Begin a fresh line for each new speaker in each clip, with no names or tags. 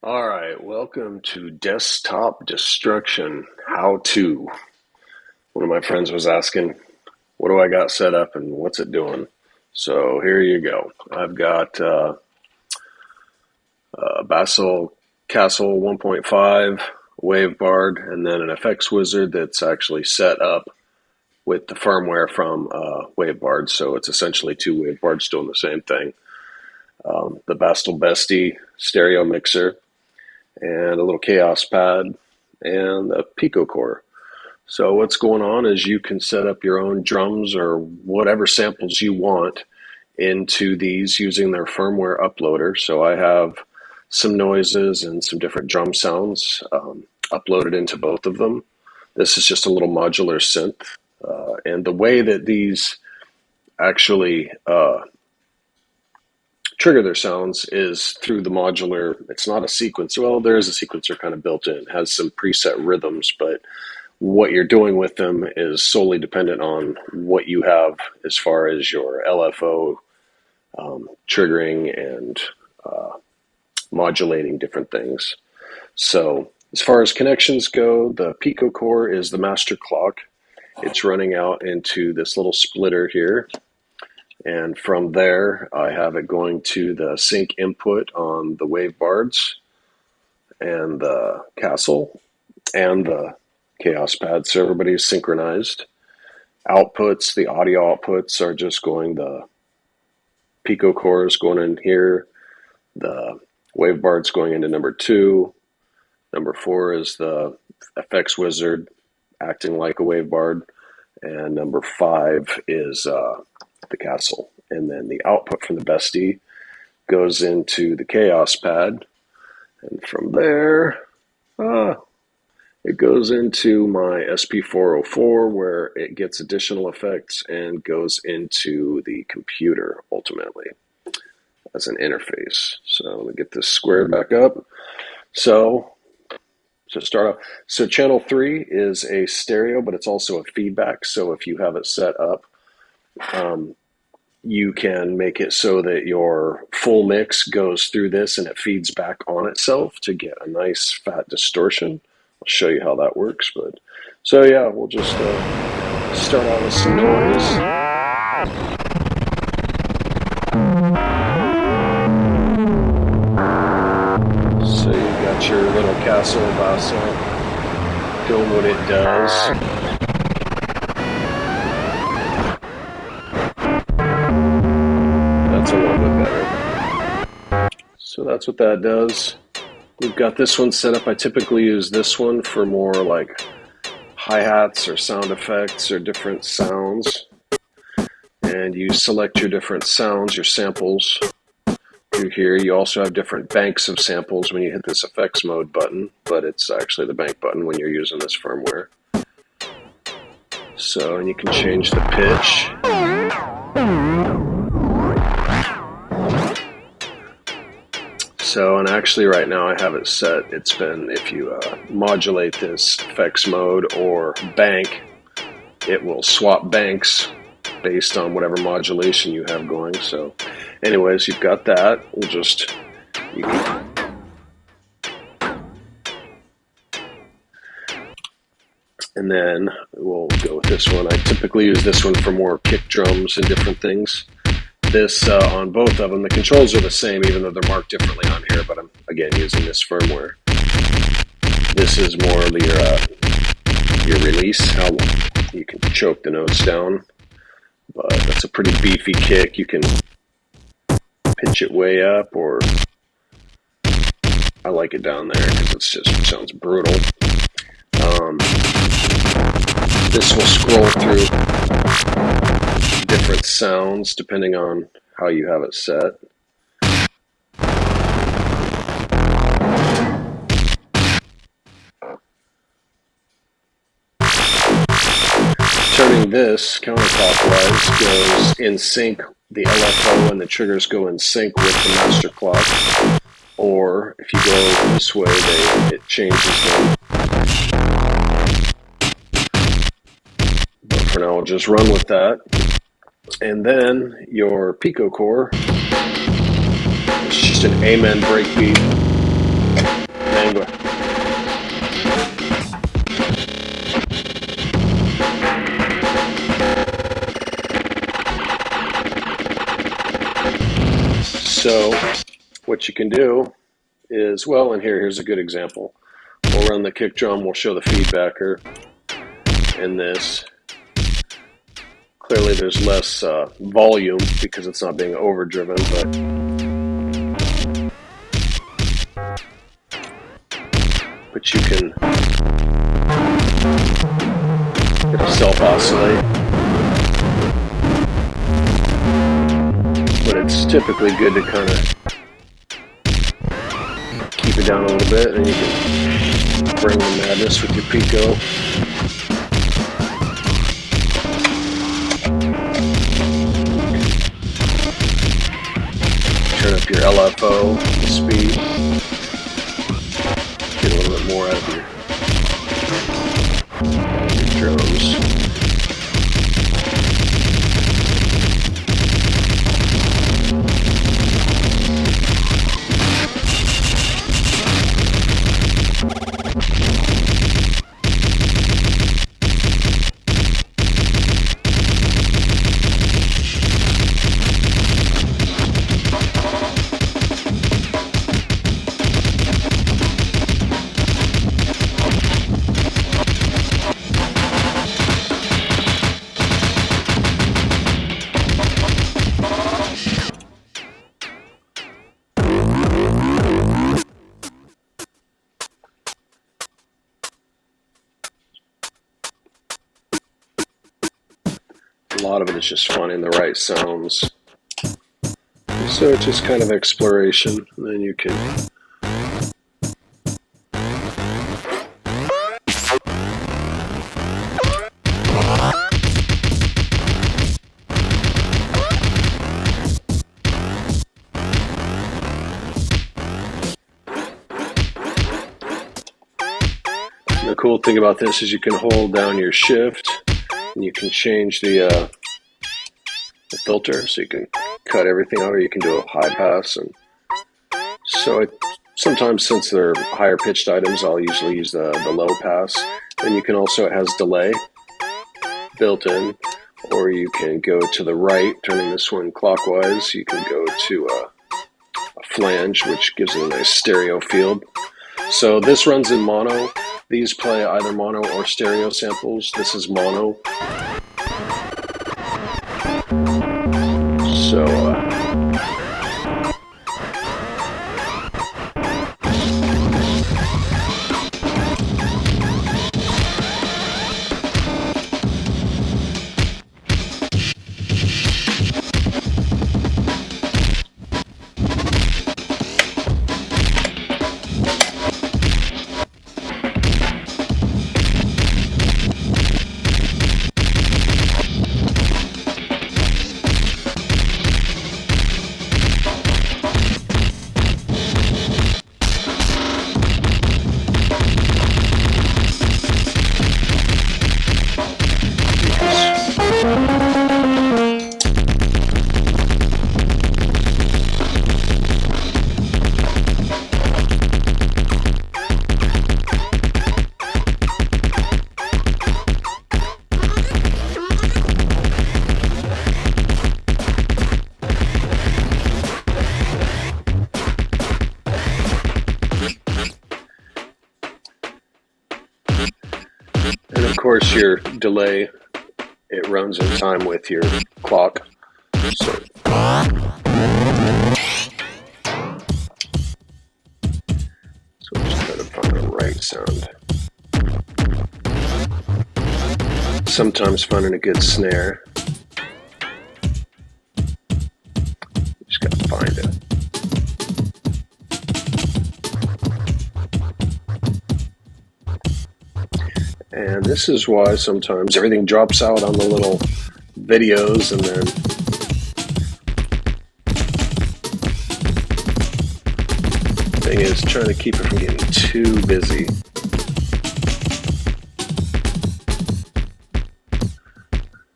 All right, welcome to Desktop Destruction How To. One of my friends was asking, what do I got set up and what's it doing? So here you go. I've got Castle 1.5, Wavebard, and then an effects wizard that's actually set up with the firmware from Wavebard. So it's essentially two Wavebards doing the same thing. The Bestie stereo mixer, and a little Kaoss pad, and a Pikocore. So what's going on is you can set up your own drums or whatever samples you want into these using their firmware uploader. So I have some noises and some different drum sounds uploaded into both of them. This is just a little modular synth. And the way that these actually trigger their sounds is through the modular. It's not a sequencer. Well, there is a sequencer kind of built in. It has some preset rhythms, but what you're doing with them is solely dependent on what you have as far as your LFO triggering and modulating different things. So as far as connections go, the Pikocore is the master clock. It's running out into this little splitter here. And from there, I have it going to the sync input on the Wavebards and the Castle and the Kaoss pad, so everybody's synchronized. Outputs, the audio outputs are just going, the Pikocore is going in here, the Wavebard's going into number 2, number 4 is the FX Wizard acting like a Wavebard, and number 5 is the Castle. And then the output from the Bestie goes into the Kaoss pad, and from there it goes into my Sp-404 where it gets additional effects and goes into the computer ultimately as an interface. So let me get this squared back up. So to start off, so channel 3 is a stereo, but it's also a feedback. So if you have it set up, you can make it so that your full mix goes through this and it feeds back on itself to get a nice fat distortion. I'll show you how that works. But so yeah, we'll just start out with some noise. So you got your little Castle Basso doing what it does. That's a little bit better. So that's what that does. We've got this one set up. I typically use this one for more like hi-hats or sound effects or different sounds. And you select your different sounds, your samples through here. You also have different banks of samples when you hit this effects mode button, but it's actually the bank button when you're using this firmware. So, and you can change the pitch. So, and actually right now I have it set, it's been, if you modulate this effects mode or bank, it will swap banks based on whatever modulation you have going. So anyways, you've got that. We'll just, and then we'll go with this one. I typically use this one for more kick drums and different things. This on both of them, the controls are the same even though they're marked differently on here, but I'm again using this firmware. This is more of your release, how you can choke the notes down, but that's a pretty beefy kick. You can pitch it way up, or I like it down there because it sounds brutal. This will scroll through different sounds depending on how you have it set. Turning this counterclockwise goes in sync. The LFO and the triggers go in sync with the master clock. Or if you go this way, it changes them. But for now, we'll just run with that. And then your Pikocore, it's just an amen breakbeat. bandwidth. So what you can do is, well, and here's a good example. We'll run the kick drum, we'll show the feedbacker in this. Clearly there's less volume because it's not being overdriven, but you can self-oscillate. But it's typically good to kind of keep it down a little bit, and you can bring the madness with your Pico. Turn up your LFO, the speed. Get a little bit more out of your drums. A lot of it is just finding the right sounds. So it's just kind of exploration, and then you can the cool thing about this is you can hold down your shift and you can change the filter, so you can cut everything out, or you can do a high pass. And so sometimes, since they're higher pitched items, I'll usually use the low pass. And you can also, it has delay built in, or you can go to the right, turning this one clockwise. You can go to a flange, which gives it a nice stereo field. So this runs in mono. These play either mono or stereo samples. This is mono. So and of course your delay, it runs in time with your clock. So just try to find the right sound. Sometimes finding a good snare. Just gotta find it. And this is why sometimes everything drops out on the little videos, and then the thing is trying to keep it from getting too busy.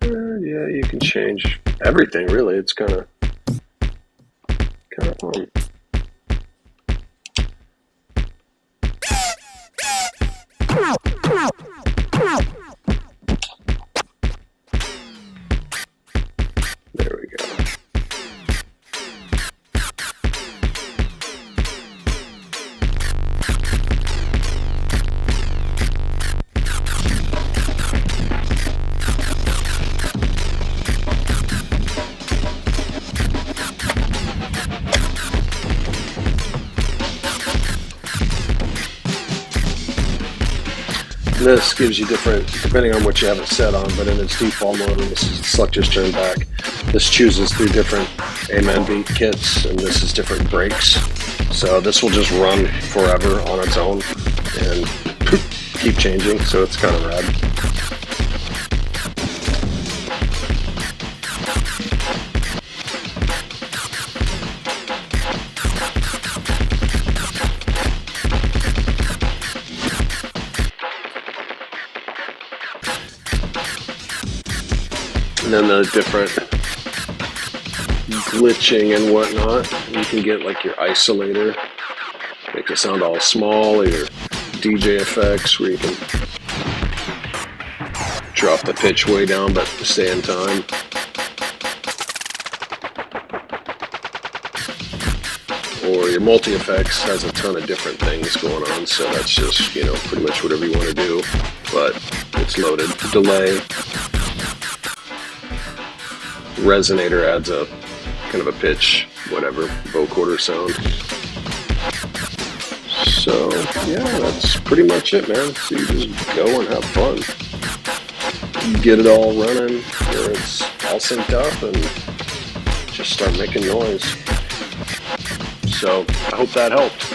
Yeah, you can change everything really. It's kind of fun. This gives you different, depending on what you have it set on, but in its default mode, when this is select just turn back, this chooses through different Amen beat kits, and this is different breaks. So this will just run forever on its own and keep changing, so it's kind of rad. And then the different glitching and whatnot. You can get like your isolator, makes it sound all small, or your DJ effects where you can drop the pitch way down but stay in time. Or your multi-effects has a ton of different things going on, so that's just, you know, pretty much whatever you want to do, but it's loaded. Delay. Resonator adds a kind of a pitch, whatever, vocoder sound. So, yeah, that's pretty much it, man. So you just go and have fun. Get it all running where it's all synced up and just start making noise. So, I hope that helped.